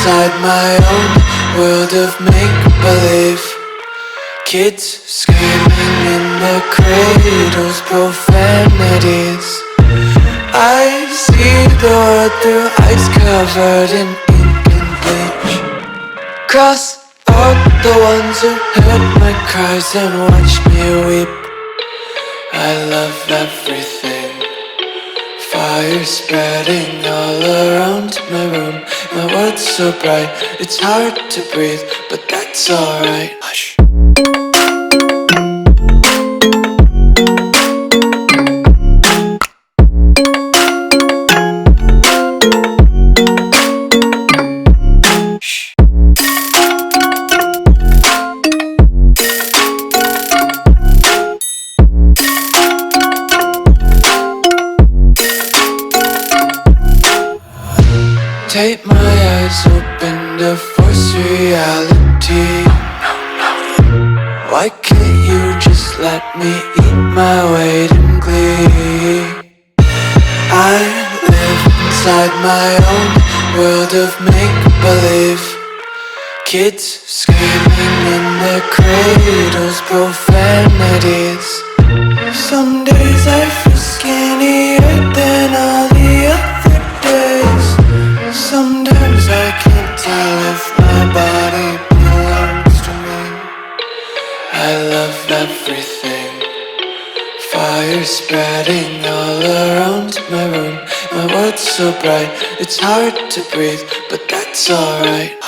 inside my own world of make-believe. Kids screaming in their cradles, profanities. I see the world through eyes covered in ink and bleach. Cross out the ones who heard my cries and watched me weep. I love everything. Fire spreading all around my room. My world's so bright, it's hard to breathe, but that's alright. Hush. Tape my eyes open to force reality. Why can't you just let me eat my weight in glee? I live inside my own world of make-believe. Kids screaming in their cradles, profanities. Some days I feel skinnier than all the other days. Sometimes I can't tell if my body belongs to me. I love everything. Fire spreading all around my room. My world's so bright, it's hard to breathe, but that's alright.